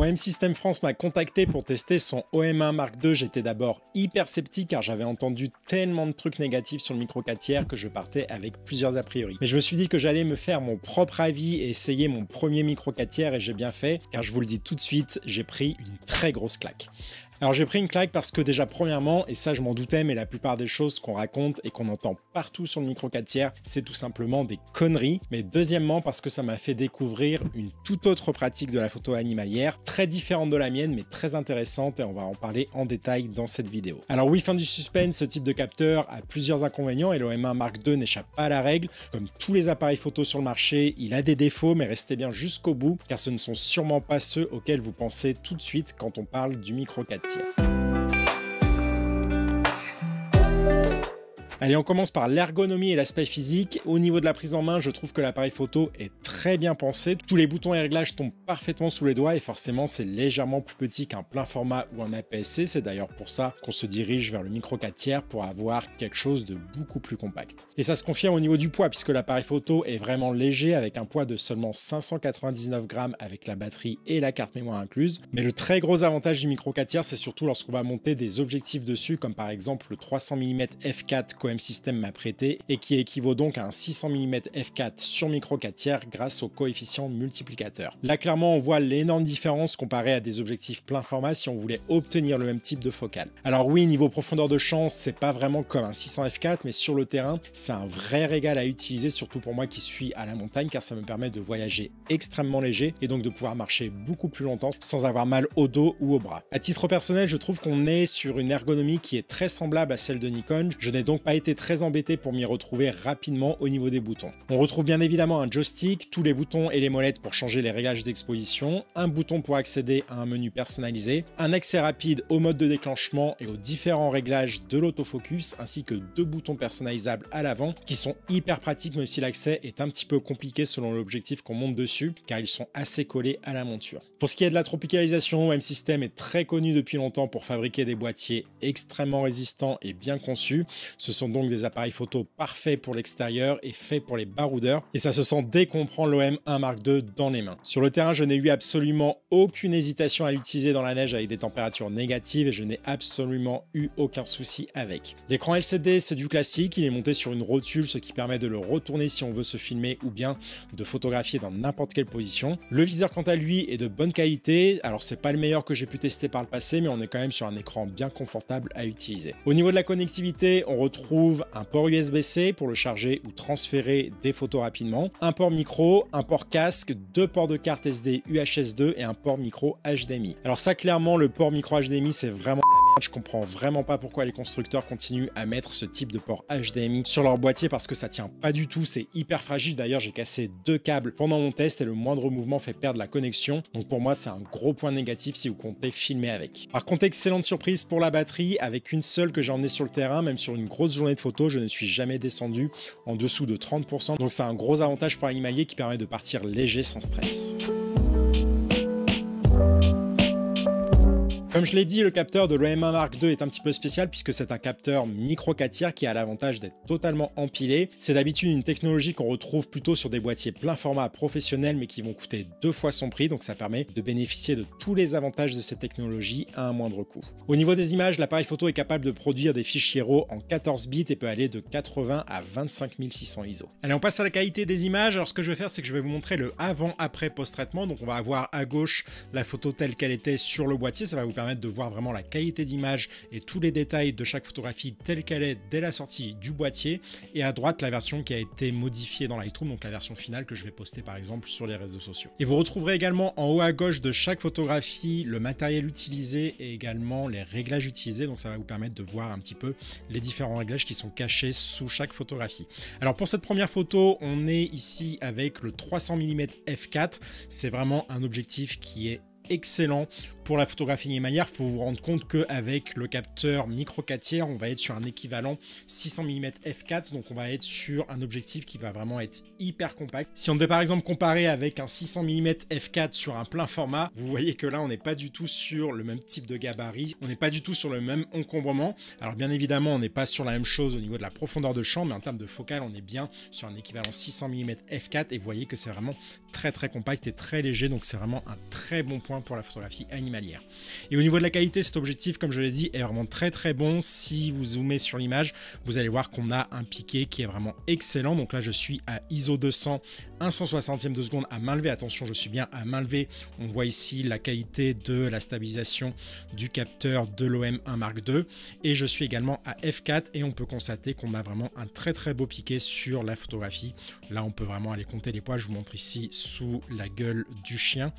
OM System France m'a contacté pour tester son OM1 Mark II. J'étais d'abord hyper sceptique car j'avais entendu tellement de trucs négatifs sur le micro 4 tiers que je partais avec plusieurs a priori. Mais je me suis dit que j'allais me faire mon propre avis et essayer mon premier micro 4 tiers et j'ai bien fait car je vous le dis tout de suite, j'ai pris une très grosse claque. Alors j'ai pris une claque parce que déjà premièrement, et ça je m'en doutais, mais la plupart des choses qu'on raconte et qu'on entend partout sur le micro 4 tiers, c'est tout simplement des conneries. Mais deuxièmement parce que ça m'a fait découvrir une toute autre pratique de la photo animalière, très différente de la mienne, mais très intéressante et on va en parler en détail dans cette vidéo. Alors oui, fin du suspense, ce type de capteur a plusieurs inconvénients et le OM1 Mark II n'échappe pas à la règle. Comme tous les appareils photo sur le marché, il a des défauts, mais restez bien jusqu'au bout, car ce ne sont sûrement pas ceux auxquels vous pensez tout de suite quand on parle du micro 4 tiers. Allez, on commence par l'ergonomie et l'aspect physique. Au niveau de la prise en main, je trouve que l'appareil photo est très bien pensé. Tous les boutons et réglages tombent parfaitement sous les doigts et forcément c'est légèrement plus petit qu'un plein format ou un APS-C. C'est d'ailleurs pour ça qu'on se dirige vers le micro 4 tiers pour avoir quelque chose de beaucoup plus compact. Et ça se confirme au niveau du poids puisque l'appareil photo est vraiment léger avec un poids de seulement 599 grammes avec la batterie et la carte mémoire incluse. Mais le très gros avantage du micro 4 tiers, c'est surtout lorsqu'on va monter des objectifs dessus comme par exemple le 300 mm f4 qu'OM System m'a prêté et qui équivaut donc à un 600 mm f4 sur micro 4 tiers grâce au coefficient multiplicateur. Là clairement on voit l'énorme différence comparé à des objectifs plein format si on voulait obtenir le même type de focale. Alors oui, niveau profondeur de champ, c'est pas vraiment comme un 600 f4 mais sur le terrain c'est un vrai régal à utiliser, surtout pour moi qui suis à la montagne car ça me permet de voyager extrêmement léger et donc de pouvoir marcher beaucoup plus longtemps sans avoir mal au dos ou au bras. À titre personnel, je trouve qu'on est sur une ergonomie qui est très semblable à celle de Nikon. Je n'ai donc pas été très embêté pour m'y retrouver rapidement au niveau des boutons. On retrouve bien évidemment un joystick, tous les boutons et les molettes pour changer les réglages d'exposition, un bouton pour accéder à un menu personnalisé, un accès rapide au mode de déclenchement et aux différents réglages de l'autofocus, ainsi que 2 boutons personnalisables à l'avant qui sont hyper pratiques même si l'accès est un petit peu compliqué selon l'objectif qu'on monte dessus car ils sont assez collés à la monture. Pour ce qui est de la tropicalisation, OM System est très connu depuis longtemps pour fabriquer des boîtiers extrêmement résistants et bien conçus. Ce sont donc des appareils photo parfaits pour l'extérieur et faits pour les baroudeurs et ça se sent dès qu'on prend l'OM1 Mark II dans les mains. Sur le terrain, je n'ai eu absolument aucune hésitation à l'utiliser dans la neige avec des températures négatives et je n'ai absolument eu aucun souci avec. L'écran LCD, c'est du classique, il est monté sur une rotule, ce qui permet de le retourner si on veut se filmer ou bien de photographier dans n'importe quelle position. Le viseur quant à lui est de bonne qualité, alors c'est pas le meilleur que j'ai pu tester par le passé mais on est quand même sur un écran bien confortable à utiliser. Au niveau de la connectivité, on retrouve un port USB-C pour le charger ou transférer des photos rapidement, un port micro, un port casque, 2 ports de carte SD UHS 2 et un port micro HDMI. Alors ça clairement le port micro HDMI c'est vraiment la merde, je comprends vraiment pas pourquoi les constructeurs continuent à mettre ce type de port HDMI sur leur boîtier parce que ça tient pas du tout, c'est hyper fragile. D'ailleurs j'ai cassé 2 câbles pendant mon test et le moindre mouvement fait perdre la connexion, donc pour moi c'est un gros point négatif si vous comptez filmer avec. Par contre excellente surprise pour la batterie, avec une seule que j'ai emmenée sur le terrain, même sur une grosse journée de photo je ne suis jamais descendu en dessous de 30%, donc c'est un gros avantage pour l'animalier qui permet de partir léger sans stress. Comme je l'ai dit, le capteur de l'OM1 Mark II est un petit peu spécial puisque c'est un capteur micro 4 tiers qui a l'avantage d'être totalement empilé. C'est d'habitude une technologie qu'on retrouve plutôt sur des boîtiers plein format professionnels mais qui vont coûter 2 fois son prix, donc ça permet de bénéficier de tous les avantages de cette technologie à un moindre coût. Au niveau des images, l'appareil photo est capable de produire des fichiers RAW en 14 bits et peut aller de 80 à 25 600 ISO. Allez, on passe à la qualité des images. Alors ce que je vais faire, c'est que je vais vous montrer le avant-après post-traitement. Donc on va avoir à gauche la photo telle qu'elle était sur le boîtier, ça va vous permettre de voir vraiment la qualité d'image et tous les détails de chaque photographie telle qu'elle est dès la sortie du boîtier, et à droite la version qui a été modifiée dans Lightroom, donc la version finale que je vais poster par exemple sur les réseaux sociaux. Et vous retrouverez également en haut à gauche de chaque photographie le matériel utilisé et également les réglages utilisés, donc ça va vous permettre de voir un petit peu les différents réglages qui sont cachés sous chaque photographie. Alors pour cette première photo, on est ici avec le 300 mm f4, c'est vraiment un objectif qui est excellent pour la photographie animalière. Il faut vous rendre compte qu'avec le capteur micro 4 tiers, on va être sur un équivalent 600 mm f4, donc on va être sur un objectif qui va vraiment être hyper compact. Si on devait par exemple comparer avec un 600 mm f4 sur un plein format, vous voyez que là on n'est pas du tout sur le même type de gabarit, on n'est pas du tout sur le même encombrement. Alors bien évidemment on n'est pas sur la même chose au niveau de la profondeur de champ, mais en termes de focale on est bien sur un équivalent 600 mm f4 et vous voyez que c'est vraiment très compact et très léger, donc c'est vraiment un très bon point pour la photographie animalière. Et au niveau de la qualité, cet objectif, comme je l'ai dit, est vraiment très bon. Si vous zoomez sur l'image, vous allez voir qu'on a un piqué qui est vraiment excellent. Donc là, je suis à ISO 200, 1/160e de seconde à main levée. Attention, je suis bien à main levée. On voit ici la qualité de la stabilisation du capteur de l'OM1 Mark II. Et je suis également à f4 et on peut constater qu'on a vraiment un très beau piqué sur la photographie. Là, on peut vraiment aller compter les poils. Je vous montre ici sous la gueule du chien.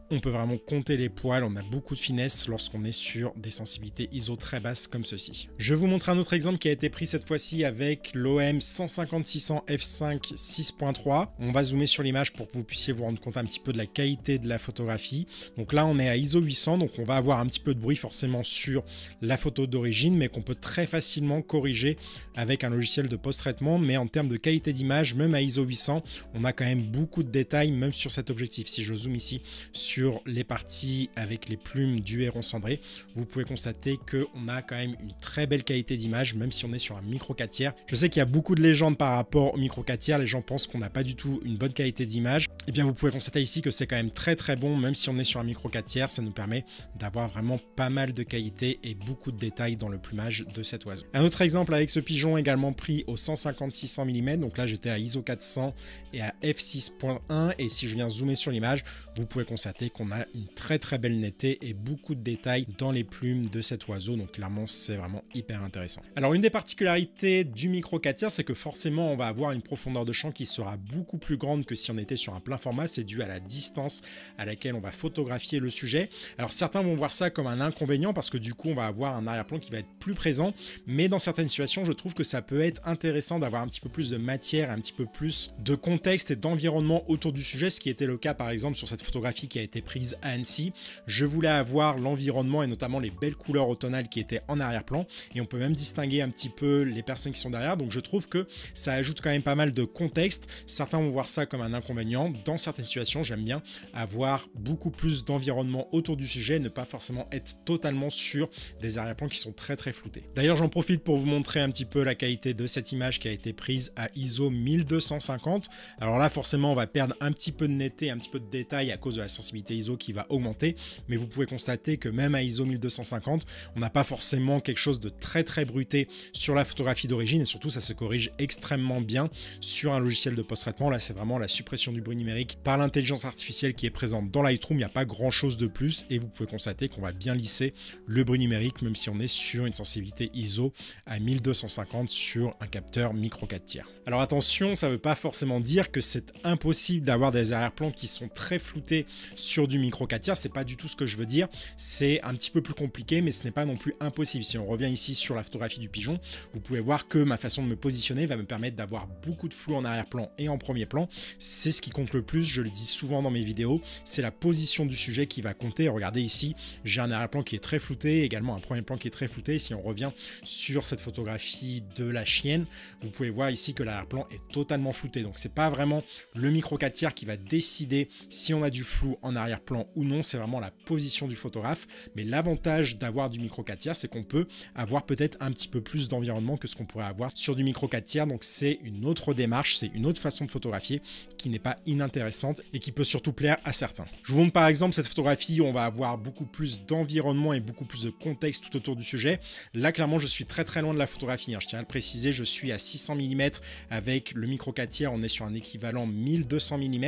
On peut vraiment compter les poils, on a beaucoup de finesse lorsqu'on est sur des sensibilités ISO très basses comme ceci. Je vous montre un autre exemple qui a été pris cette fois-ci avec l'OM 150-600 f5 6.3. On va zoomer sur l'image pour que vous puissiez vous rendre compte un petit peu de la qualité de la photographie. Donc là, on est à ISO 800, donc on va avoir un petit peu de bruit forcément sur la photo d'origine, mais qu'on peut très facilement corriger avec un logiciel de post-traitement. Mais en termes de qualité d'image, même à ISO 800, on a quand même beaucoup de détails, même sur cet objectif. Si je zoome ici sur les parties avec les plumes du héron cendré, vous pouvez constater qu'on a quand même une très belle qualité d'image, même si on est sur un micro 4 tiers. Je sais qu'il y a beaucoup de légendes par rapport au micro 4 tiers, les gens pensent qu'on n'a pas du tout une bonne qualité d'image. Et bien vous pouvez constater ici que c'est quand même très bon, même si on est sur un micro 4 tiers, ça nous permet d'avoir vraiment pas mal de qualité et beaucoup de détails dans le plumage de cet oiseau. Un autre exemple avec ce pigeon également pris au 150-600 mm, donc là j'étais à ISO 400 et à f6.1, et si je viens zoomer sur l'image, vous pouvez constater qu'on a une très belle netteté et beaucoup de détails dans les plumes de cet oiseau, donc clairement c'est vraiment hyper intéressant. Alors une des particularités du micro 4 tiers, c'est que forcément on va avoir une profondeur de champ qui sera beaucoup plus grande que si on était sur un plein format. C'est dû à la distance à laquelle on va photographier le sujet. Alors certains vont voir ça comme un inconvénient parce que du coup on va avoir un arrière-plan qui va être plus présent, mais dans certaines situations je trouve que ça peut être intéressant d'avoir un petit peu plus de matière, un petit peu plus de contexte et d'environnement autour du sujet, ce qui était le cas par exemple sur cette photographie qui a été prise à Annecy. Je voulais avoir l'environnement et notamment les belles couleurs automnales qui étaient en arrière-plan, et on peut même distinguer un petit peu les personnes qui sont derrière, donc je trouve que ça ajoute quand même pas mal de contexte. Certains vont voir ça comme un inconvénient. Dans certaines situations, j'aime bien avoir beaucoup plus d'environnement autour du sujet et ne pas forcément être totalement sur des arrière-plans qui sont très floutés. D'ailleurs, j'en profite pour vous montrer un petit peu la qualité de cette image qui a été prise à ISO 1250. Alors là, forcément, on va perdre un petit peu de netteté, un petit peu de détail à cause de la sensibilité ISO qui va augmenter, mais vous pouvez constater que même à ISO 1250, on n'a pas forcément quelque chose de très bruté sur la photographie d'origine, et surtout ça se corrige extrêmement bien sur un logiciel de post-traitement. Là, c'est vraiment la suppression du bruit numérique par l'intelligence artificielle qui est présente dans Lightroom. Il n'y a pas grand chose de plus, et vous pouvez constater qu'on va bien lisser le bruit numérique même si on est sur une sensibilité ISO à 1250 sur un capteur micro 4 tiers. Alors attention, ça ne veut pas forcément dire que c'est impossible d'avoir des arrière-plans qui sont très floutés sur du micro 4 tiers, c'est pas du tout ce que je veux dire. C'est un petit peu plus compliqué, mais ce n'est pas non plus impossible. Si on revient ici sur la photographie du pigeon, vous pouvez voir que ma façon de me positionner va me permettre d'avoir beaucoup de flou en arrière-plan et en premier plan. C'est ce qui compte le plus, je le dis souvent dans mes vidéos, c'est la position du sujet qui va compter. Regardez ici, j'ai un arrière-plan qui est très flouté, également un premier plan qui est très flouté. Si on revient sur cette photographie de la chienne, vous pouvez voir ici que l'arrière-plan est totalement flouté. Donc c'est pas vraiment le micro 4 tiers qui va décider si on a du flou en arrière-plan ou non, c'est vraiment la position du photographe. Mais l'avantage d'avoir du micro 4 tiers, c'est qu'on peut avoir peut-être un petit peu plus d'environnement que ce qu'on pourrait avoir sur du micro 4 tiers. Donc c'est une autre démarche, c'est une autre façon de photographier qui n'est pas inintéressante et qui peut surtout plaire à certains. Je vous montre par exemple cette photographie où on va avoir beaucoup plus d'environnement et beaucoup plus de contexte tout autour du sujet. Là clairement je suis très loin de la photographie, hein. Je tiens à le préciser, je suis à 600 mm avec le micro 4 tiers, on est sur un équivalent 1200 mm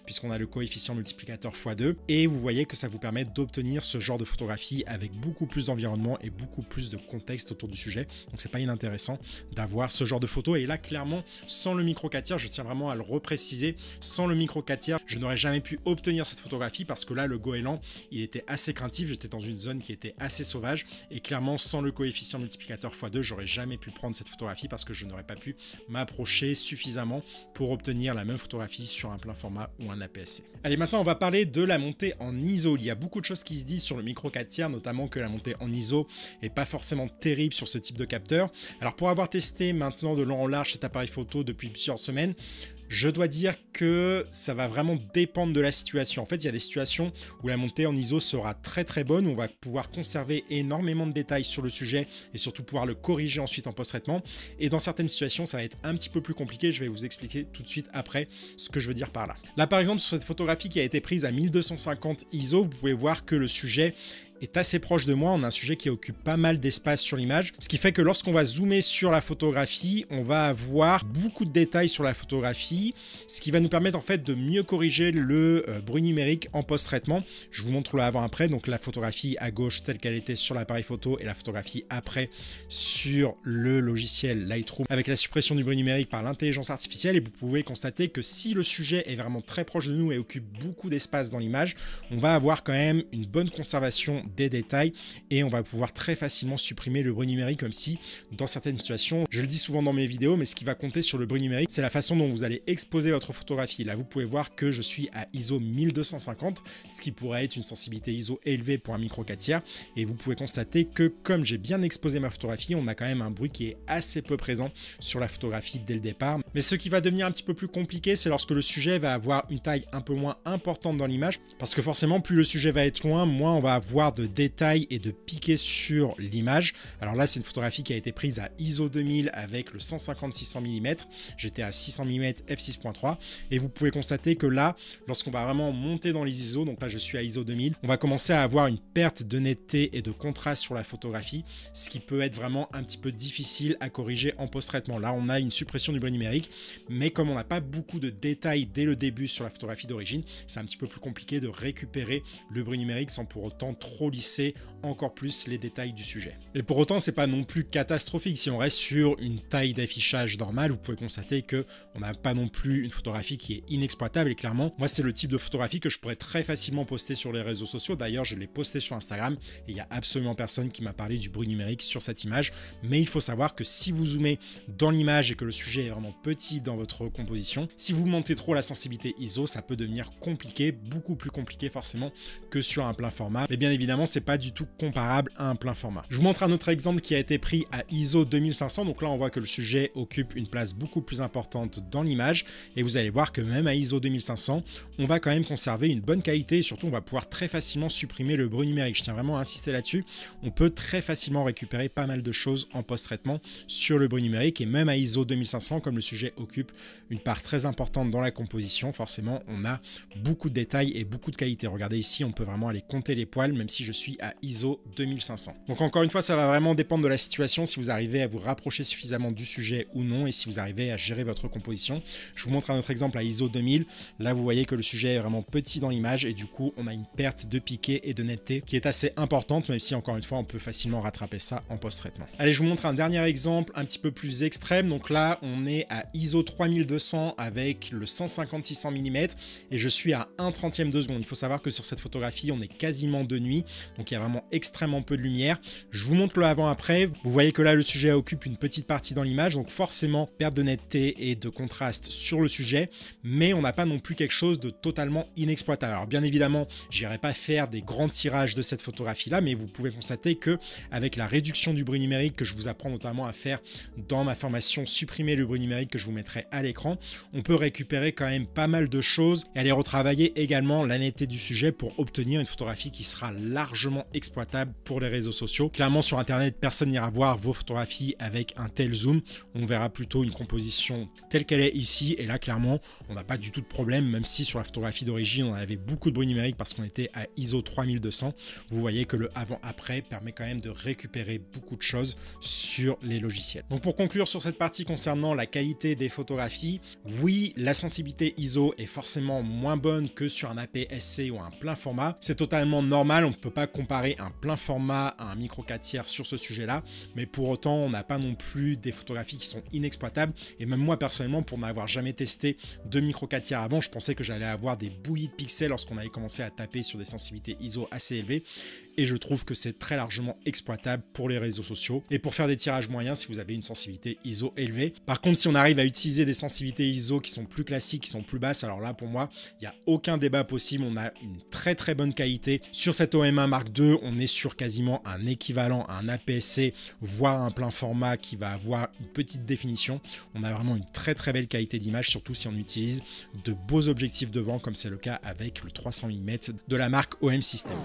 puisqu'on a le coefficient multiplicateur x2, et vous voyez que ça vous permet d'obtenir ce genre de photographie avec beaucoup plus d'environnement et beaucoup plus de contexte autour du sujet. Donc c'est pas inintéressant d'avoir ce genre de photo. Et là clairement, sans le micro 4 tiers, je tiens vraiment à le repréciser, sans le micro 4 tiers, je n'aurais jamais pu obtenir cette photographie parce que là le goéland il était assez craintif, j'étais dans une zone qui était assez sauvage, et clairement sans le coefficient multiplicateur x2, j'aurais jamais pu prendre cette photographie parce que je n'aurais pas pu m'approcher suffisamment pour obtenir la même photographie sur un plein format ou un APS-C. Allez, maintenant on va parler de la montée en ISO. Il y a beaucoup de choses qui se disent sur le micro 4 tiers, notamment que la montée en ISO est pas forcément terrible sur ce type de capteur. Alors pour avoir testé maintenant de long en large cet appareil photo depuis plusieurs semaines, Je dois dire que ça va vraiment dépendre de la situation. En fait, il y a des situations où la montée en ISO sera très bonne, où on va pouvoir conserver énormément de détails sur le sujet et surtout pouvoir le corriger ensuite en post-traitement. Et dans certaines situations, ça va être un petit peu plus compliqué. Je vais vous expliquer tout de suite après ce que je veux dire par là. Là, par exemple, sur cette photographie qui a été prise à 1250 ISO, vous pouvez voir que le sujet est assez proche de moi. On a un sujet qui occupe pas mal d'espace sur l'image, ce qui fait que lorsqu'on va zoomer sur la photographie, on va avoir beaucoup de détails sur la photographie, ce qui va nous permettre en fait de mieux corriger le bruit numérique en post-traitement. Je vous montre le avant-après, donc la photographie à gauche telle qu'elle était sur l'appareil photo et la photographie après sur le logiciel Lightroom avec la suppression du bruit numérique par l'intelligence artificielle. Et vous pouvez constater que si le sujet est vraiment très proche de nous et occupe beaucoup d'espace dans l'image, on va avoir quand même une bonne conservation des détails et on va pouvoir très facilement supprimer le bruit numérique, comme si dans certaines situations, je le dis souvent dans mes vidéos, mais ce qui va compter sur le bruit numérique, c'est la façon dont vous allez exposer votre photographie. Là, vous pouvez voir que je suis à ISO 1250, ce qui pourrait être une sensibilité ISO élevée pour un micro 4 tiers, et vous pouvez constater que comme j'ai bien exposé ma photographie, on a quand même un bruit qui est assez peu présent sur la photographie dès le départ. Mais ce qui va devenir un petit peu plus compliqué, c'est lorsque le sujet va avoir une taille un peu moins importante dans l'image, parce que forcément, plus le sujet va être loin, moins on va avoir de détails et de piquets sur l'image. Alors là, c'est une photographie qui a été prise à ISO 2000 avec le 150-600 mm. J'étais à 600 mm f6.3 et vous pouvez constater que là, lorsqu'on va vraiment monter dans les ISO, donc là je suis à ISO 2000, on va commencer à avoir une perte de netteté et de contraste sur la photographie, ce qui peut être vraiment un petit peu difficile à corriger en post-traitement. Là, on a une suppression du bruit numérique, mais comme on n'a pas beaucoup de détails dès le début sur la photographie d'origine, c'est un petit peu plus compliqué de récupérer le bruit numérique sans pour autant trop lisser encore plus les détails du sujet. Et pour autant, c'est pas non plus catastrophique. Si on reste sur une taille d'affichage normale, vous pouvez constater que on n'a pas non plus une photographie qui est inexploitable. Et clairement, moi, c'est le type de photographie que je pourrais très facilement poster sur les réseaux sociaux. D'ailleurs, je l'ai posté sur Instagram et il y a absolument personne qui m'a parlé du bruit numérique sur cette image. Mais il faut savoir que si vous zoomez dans l'image et que le sujet est vraiment petit dans votre composition, si vous montez trop la sensibilité ISO, ça peut devenir compliqué, beaucoup plus compliqué forcément que sur un plein format. Mais bien évidemment, c'est pas du tout comparable à un plein format. Je vous montre un autre exemple qui a été pris à ISO 2500. Donc là, on voit que le sujet occupe une place beaucoup plus importante dans l'image et vous allez voir que même à ISO 2500, on va quand même conserver une bonne qualité et surtout, on va pouvoir très facilement supprimer le bruit numérique. Je tiens vraiment à insister là-dessus. On peut très facilement récupérer pas mal de choses en post-traitement sur le bruit numérique et même à ISO 2500, comme le sujet occupe une part très importante dans la composition, forcément, on a beaucoup de détails et beaucoup de qualité. Regardez ici, on peut vraiment aller compter les poils, même si je suis à ISO 2500. Donc encore une fois, ça va vraiment dépendre de la situation, si vous arrivez à vous rapprocher suffisamment du sujet ou non, et si vous arrivez à gérer votre composition. Je vous montre un autre exemple à ISO 2000. Là, vous voyez que le sujet est vraiment petit dans l'image, et du coup, on a une perte de piqué et de netteté qui est assez importante, même si encore une fois, on peut facilement rattraper ça en post-traitement. Allez, je vous montre un dernier exemple un petit peu plus extrême. Donc là, on est à ISO 3200 avec le 150-600 mm, et je suis à 1/30 de seconde. Il faut savoir que sur cette photographie, on est quasiment de nuit, donc il y a vraiment extrêmement peu de lumière. Je vous montre le avant-après. Vous voyez que là, le sujet occupe une petite partie dans l'image, donc forcément perte de netteté et de contraste sur le sujet, mais on n'a pas non plus quelque chose de totalement inexploitable. Alors bien évidemment, j'irai pas faire des grands tirages de cette photographie-là, mais vous pouvez constater que avec la réduction du bruit numérique que je vous apprends notamment à faire dans ma formation Supprimer le bruit numérique que je vous mettrai à l'écran, on peut récupérer quand même pas mal de choses et aller retravailler également la netteté du sujet pour obtenir une photographie qui sera largement exploitable pour les réseaux sociaux. Clairement, sur internet, personne n'ira voir vos photographies avec un tel zoom. On verra plutôt une composition telle qu'elle est ici, et là clairement on n'a pas du tout de problème, même si sur la photographie d'origine on avait beaucoup de bruit numérique parce qu'on était à ISO 3200. Vous voyez que le avant-après permet quand même de récupérer beaucoup de choses sur les logiciels. Donc pour conclure sur cette partie concernant la qualité des photographies, oui, la sensibilité ISO est forcément moins bonne que sur un APS-C ou un plein format. C'est totalement normal, on ne peut pas comparer un plein format à un micro 4 tiers sur ce sujet-là, mais pour autant, on n'a pas non plus des photographies qui sont inexploitables. Et même moi, personnellement, pour n'avoir jamais testé de micro 4 tiers avant, je pensais que j'allais avoir des bouillies de pixels lorsqu'on avait commencé à taper sur des sensibilités ISO assez élevées. et je trouve que c'est très largement exploitable pour les réseaux sociaux et pour faire des tirages moyens si vous avez une sensibilité ISO élevée. Par contre, si on arrive à utiliser des sensibilités ISO qui sont plus classiques, qui sont plus basses, alors là pour moi, il n'y a aucun débat possible. On a une très très bonne qualité. Sur cette OM1 Mark II, on est sur quasiment un équivalent à un APS-C, voire un plein format qui va avoir une petite définition. On a vraiment une très très belle qualité d'image, surtout si on utilise de beaux objectifs devant, comme c'est le cas avec le 300 mm de la marque OM System.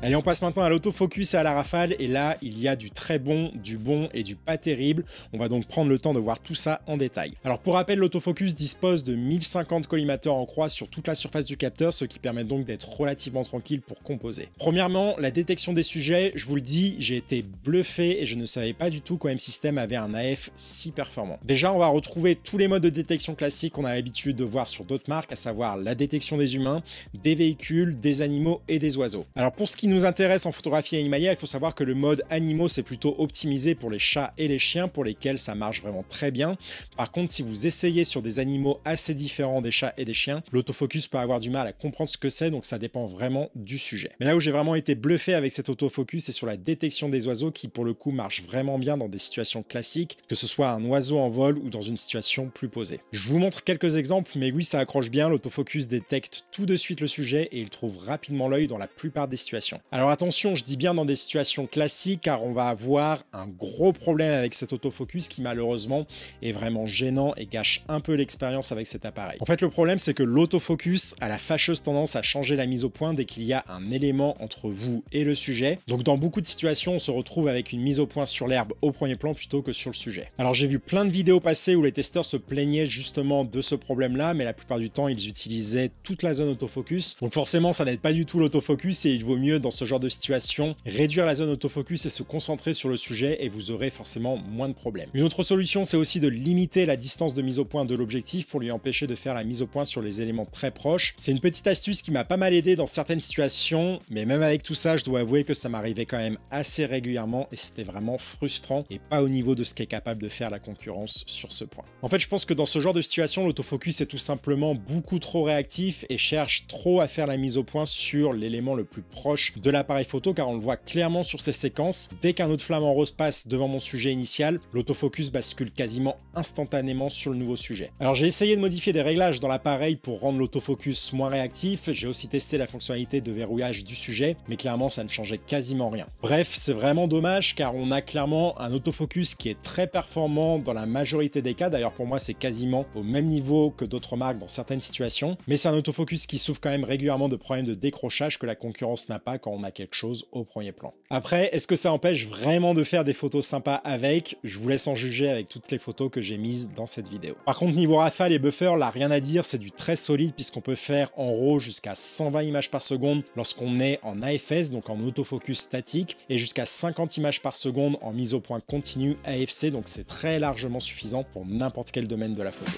Allez, on passe maintenant à l'autofocus et à la rafale, et là, il y a du très bon, du bon et du pas terrible. On va donc prendre le temps de voir tout ça en détail. Alors pour rappel, l'autofocus dispose de 1050 collimateurs en croix sur toute la surface du capteur, ce qui permet donc d'être relativement tranquille pour composer. Premièrement, la détection des sujets, je vous le dis, j'ai été bluffé et je ne savais pas du tout qu'OM System avait un AF si performant. Déjà, on va retrouver tous les modes de détection classiques qu'on a l'habitude de voir sur d'autres marques, à savoir la détection des humains, des véhicules, des animaux et des oiseaux. Alors pour ce qui nous intéresse en photographie animalière, il faut savoir que le mode animaux c'est plutôt optimisé pour les chats et les chiens, pour lesquels ça marche vraiment très bien. Par contre, si vous essayez sur des animaux assez différents des chats et des chiens, l'autofocus peut avoir du mal à comprendre ce que c'est, donc ça dépend vraiment du sujet. Mais là où j'ai vraiment été bluffé avec cet autofocus, c'est sur la détection des oiseaux qui pour le coup marche vraiment bien dans des situations classiques, que ce soit un oiseau en vol ou dans une situation plus posée. Je vous montre quelques exemples, mais oui, ça accroche bien. L'autofocus détecte tout de suite le sujet et il trouve rapidement l'œil dans la plupart des situations. Alors attention, je dis bien dans des situations classiques, car on va avoir un gros problème avec cet autofocus qui malheureusement est vraiment gênant et gâche un peu l'expérience avec cet appareil. En fait, le problème c'est que l'autofocus a la fâcheuse tendance à changer la mise au point dès qu'il y a un élément entre vous et le sujet. Donc dans beaucoup de situations, on se retrouve avec une mise au point sur l'herbe au premier plan plutôt que sur le sujet. Alors j'ai vu plein de vidéos passer où les testeurs se plaignaient justement de ce problème-là, mais la plupart du temps, ils utilisaient toute la zone autofocus. Donc forcément, ça n'aide pas du tout l'autofocus et il vaut mieux dans ce genre de situation réduire la zone autofocus et se concentrer sur le sujet et vous aurez forcément moins de problèmes. Une autre solution, c'est aussi de limiter la distance de mise au point de l'objectif pour lui empêcher de faire la mise au point sur les éléments très proches. C'est une petite astuce qui m'a pas mal aidé dans certaines situations, mais même avec tout ça, je dois avouer que ça m'arrivait quand même assez régulièrement et c'était vraiment frustrant et pas au niveau de ce qu'est capable de faire la concurrence sur ce point. En fait, je pense que dans ce genre de situation, l'autofocus est tout simplement beaucoup trop réactif et cherche trop à faire la mise au point sur l'élément le plus proche de l'appareil photo, car on le voit clairement sur ces séquences. Dès qu'un autre flamant rose passe devant mon sujet initial, l'autofocus bascule quasiment instantanément sur le nouveau sujet. Alors j'ai essayé de modifier des réglages dans l'appareil pour rendre l'autofocus moins réactif, j'ai aussi testé la fonctionnalité de verrouillage du sujet, mais clairement ça ne changeait quasiment rien. Bref, c'est vraiment dommage car on a clairement un autofocus qui est très performant dans la majorité des cas, d'ailleurs pour moi c'est quasiment au même niveau que d'autres marques dans certaines situations, mais c'est un autofocus qui souffre quand même régulièrement de problèmes de décrochage que la concurrence n'a pas quand on a quelque chose au premier plan. Après, est-ce que ça empêche vraiment de faire des photos sympas avec? Je vous laisse en juger avec toutes les photos que j'ai mises dans cette vidéo. Par contre, niveau rafale et buffer, là rien à dire, c'est du très solide puisqu'on peut faire en RAW jusqu'à 120 images par seconde lorsqu'on est en AFS, donc en autofocus statique, et jusqu'à 50 images par seconde en mise au point continue AFC, donc c'est très largement suffisant pour n'importe quel domaine de la photo.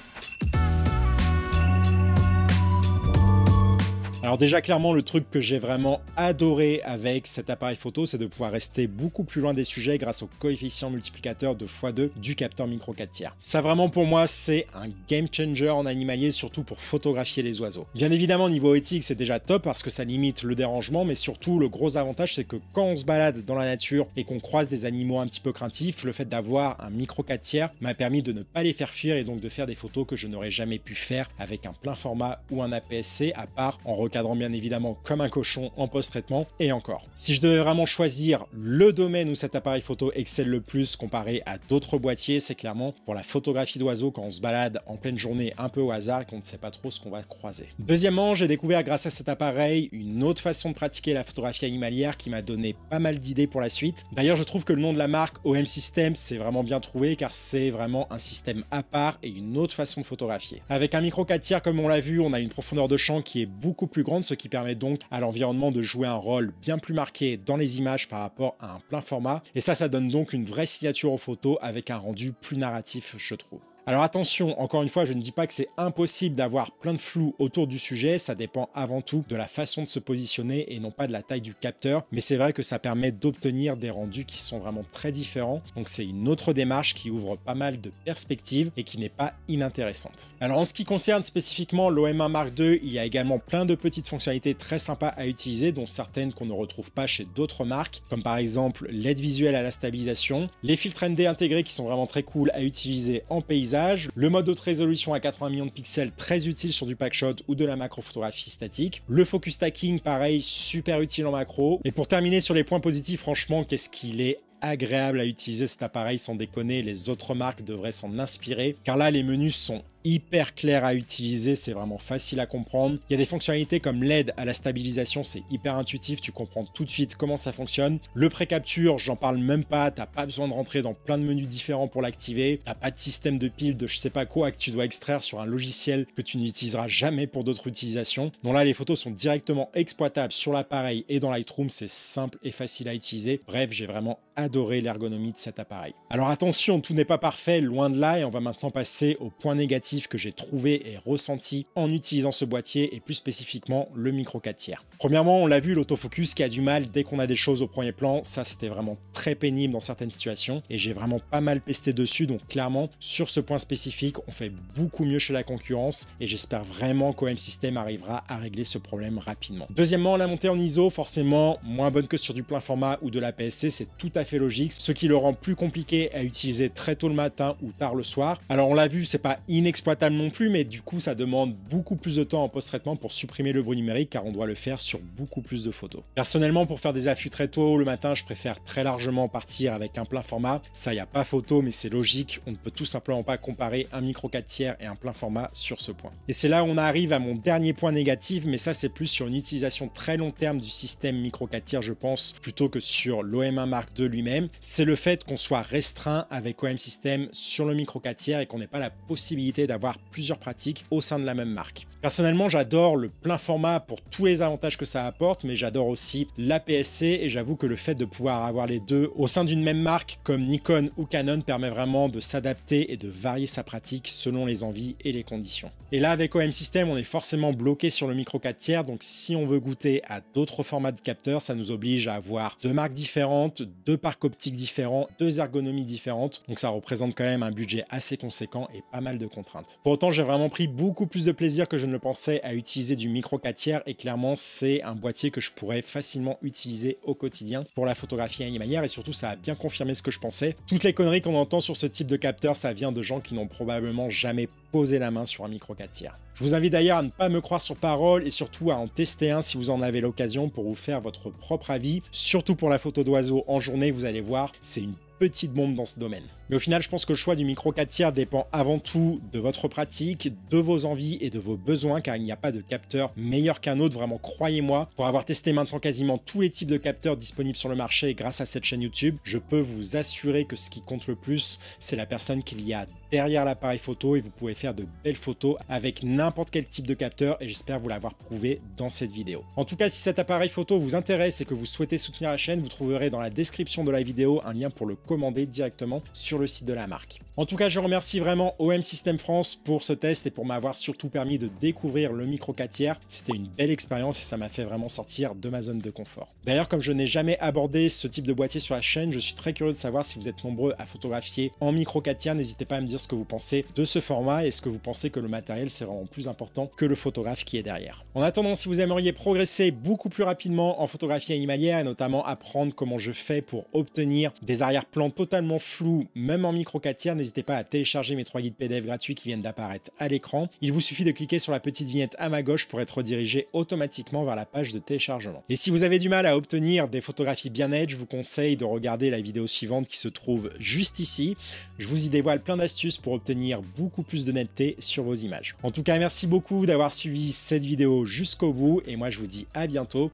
Alors déjà, clairement, le truc que j'ai vraiment adoré avec cet appareil photo, c'est de pouvoir rester beaucoup plus loin des sujets grâce au coefficient multiplicateur de x2 du capteur micro 4/3. Ça vraiment pour moi, c'est un game changer en animalier, surtout pour photographier les oiseaux. Bien évidemment, niveau éthique, c'est déjà top parce que ça limite le dérangement, mais surtout, le gros avantage, c'est que quand on se balade dans la nature et qu'on croise des animaux un petit peu craintifs, le fait d'avoir un micro 4/3 m'a permis de ne pas les faire fuir et donc de faire des photos que je n'aurais jamais pu faire avec un plein format ou un APS-C, à part en cadrant bien évidemment comme un cochon en post-traitement, et encore. Si je devais vraiment choisir le domaine où cet appareil photo excelle le plus comparé à d'autres boîtiers, c'est clairement pour la photographie d'oiseaux quand on se balade en pleine journée un peu au hasard et qu'on ne sait pas trop ce qu'on va croiser. Deuxièmement, j'ai découvert grâce à cet appareil une autre façon de pratiquer la photographie animalière qui m'a donné pas mal d'idées pour la suite. D'ailleurs, je trouve que le nom de la marque OM System, c'est vraiment bien trouvé car c'est vraiment un système à part et une autre façon de photographier. Avec un micro 4/3 comme on l'a vu, on a une profondeur de champ qui est beaucoup plus grande, ce qui permet donc à l'environnement de jouer un rôle bien plus marqué dans les images par rapport à un plein format. Et ça donne donc une vraie signature aux photos avec un rendu plus narratif, je trouve. Alors attention, encore une fois, je ne dis pas que c'est impossible d'avoir plein de flou autour du sujet, ça dépend avant tout de la façon de se positionner et non pas de la taille du capteur, mais c'est vrai que ça permet d'obtenir des rendus qui sont vraiment très différents, donc c'est une autre démarche qui ouvre pas mal de perspectives et qui n'est pas inintéressante. Alors en ce qui concerne spécifiquement l'OM1 Mark II, il y a également plein de petites fonctionnalités très sympas à utiliser, dont certaines qu'on ne retrouve pas chez d'autres marques, comme par exemple l'aide visuelle à la stabilisation, les filtres ND intégrés qui sont vraiment très cool à utiliser en paysage, le mode haute résolution à 80 millions de pixels très utile sur du packshot ou de la macrophotographie statique, le focus stacking pareil super utile en macro, et pour terminer sur les points positifs, franchement qu'est-ce qu'il est agréable à utiliser cet appareil, sans déconner, les autres marques devraient s'en inspirer, car là les menus sont hyper clair à utiliser, c'est vraiment facile à comprendre. Il y a des fonctionnalités comme l'aide à la stabilisation, c'est hyper intuitif, tu comprends tout de suite comment ça fonctionne. Le pré-capture, j'en parle même pas, t'as pas besoin de rentrer dans plein de menus différents pour l'activer, t'as pas de système de pile de je sais pas quoi que tu dois extraire sur un logiciel que tu n'utiliseras jamais pour d'autres utilisations. Donc là, les photos sont directement exploitables sur l'appareil et dans Lightroom, c'est simple et facile à utiliser. Bref, j'ai vraiment adoré l'ergonomie de cet appareil. Alors attention, tout n'est pas parfait, loin de là, et on va maintenant passer au point négatif que j'ai trouvé et ressenti en utilisant ce boîtier et plus spécifiquement le micro 4 tiers. Premièrement, on l'a vu, l'autofocus qui a du mal dès qu'on a des choses au premier plan, ça c'était vraiment très pénible dans certaines situations et j'ai vraiment pas mal pesté dessus, donc clairement sur ce point spécifique on fait beaucoup mieux chez la concurrence et j'espère vraiment qu'OM System arrivera à régler ce problème rapidement. Deuxièmement, la montée en ISO, forcément moins bonne que sur du plein format ou de l'APS-C, c'est tout à fait logique, ce qui le rend plus compliqué à utiliser très tôt le matin ou tard le soir. Alors on l'a vu, c'est pas inexploitable non plus, mais du coup ça demande beaucoup plus de temps en post-traitement pour supprimer le bruit numérique car on doit le faire sur beaucoup plus de photos. Personnellement, pour faire des affûts très tôt le matin, je préfère très largement partir avec un plein format. Ça, y a pas photo, mais c'est logique, on ne peut tout simplement pas comparer un micro 4 tiers et un plein format sur ce point. Et c'est là où on arrive à mon dernier point négatif, mais ça c'est plus sur une utilisation très long terme du système micro 4 tiers, je pense, plutôt que sur l'OM1 Mark II lui-même. C'est le fait qu'on soit restreint avec OM System sur le micro 4 tiers et qu'on n'ait pas la possibilité d'avoir plusieurs pratiques au sein de la même marque. Personnellement, j'adore le plein format pour tous les avantages que ça apporte, mais j'adore aussi l'APS-C et j'avoue que le fait de pouvoir avoir les deux au sein d'une même marque comme Nikon ou Canon permet vraiment de s'adapter et de varier sa pratique selon les envies et les conditions. Et là, avec OM System, on est forcément bloqué sur le micro 4 tiers, donc si on veut goûter à d'autres formats de capteurs, ça nous oblige à avoir deux marques différentes, deux parcs optiques différents, deux ergonomies différentes, donc ça représente quand même un budget assez conséquent et pas mal de contraintes. Pour autant, j'ai vraiment pris beaucoup plus de plaisir que je ne le pensais à utiliser du micro 4 tiers et clairement, c'est un boîtier que je pourrais facilement utiliser au quotidien pour la photographie animalière et surtout, ça a bien confirmé ce que je pensais. Toutes les conneries qu'on entend sur ce type de capteur, ça vient de gens qui n'ont probablement jamais posé la main sur un micro 4 tiers. Je vous invite d'ailleurs à ne pas me croire sur parole et surtout à en tester un si vous en avez l'occasion pour vous faire votre propre avis, surtout pour la photo d'oiseaux en journée, vous allez voir, c'est une petite bombe dans ce domaine. Mais au final, je pense que le choix du micro 4 tiers dépend avant tout de votre pratique, de vos envies et de vos besoins, car il n'y a pas de capteur meilleur qu'un autre, vraiment croyez-moi. Pour avoir testé maintenant quasiment tous les types de capteurs disponibles sur le marché grâce à cette chaîne YouTube, je peux vous assurer que ce qui compte le plus, c'est la personne qu'il y a derrière l'appareil photo et vous pouvez faire de belles photos avec n'importe quel type de capteur et j'espère vous l'avoir prouvé dans cette vidéo. En tout cas, si cet appareil photo vous intéresse et que vous souhaitez soutenir la chaîne, vous trouverez dans la description de la vidéo un lien pour le commander directement sur le site de la marque. En tout cas, je remercie vraiment OM System France pour ce test et pour m'avoir surtout permis de découvrir le micro 4 tiers. C'était une belle expérience et ça m'a fait vraiment sortir de ma zone de confort. D'ailleurs, comme je n'ai jamais abordé ce type de boîtier sur la chaîne, je suis très curieux de savoir si vous êtes nombreux à photographier en micro 4 tiers. N'hésitez pas à me dire ce que vous pensez de ce format et ce que vous pensez que le matériel c'est vraiment plus important que le photographe qui est derrière. En attendant, si vous aimeriez progresser beaucoup plus rapidement en photographie animalière et notamment apprendre comment je fais pour obtenir des arrière-plans totalement flous, même en micro 4 tiers, n'hésitez pas à télécharger mes 3 guides PDF gratuits qui viennent d'apparaître à l'écran. Il vous suffit de cliquer sur la petite vignette à ma gauche pour être redirigé automatiquement vers la page de téléchargement. Et si vous avez du mal à obtenir des photographies bien nette, je vous conseille de regarder la vidéo suivante qui se trouve juste ici. Je vous y dévoile plein d'astuces pour obtenir beaucoup plus de netteté sur vos images. En tout cas, merci beaucoup d'avoir suivi cette vidéo jusqu'au bout et moi je vous dis à bientôt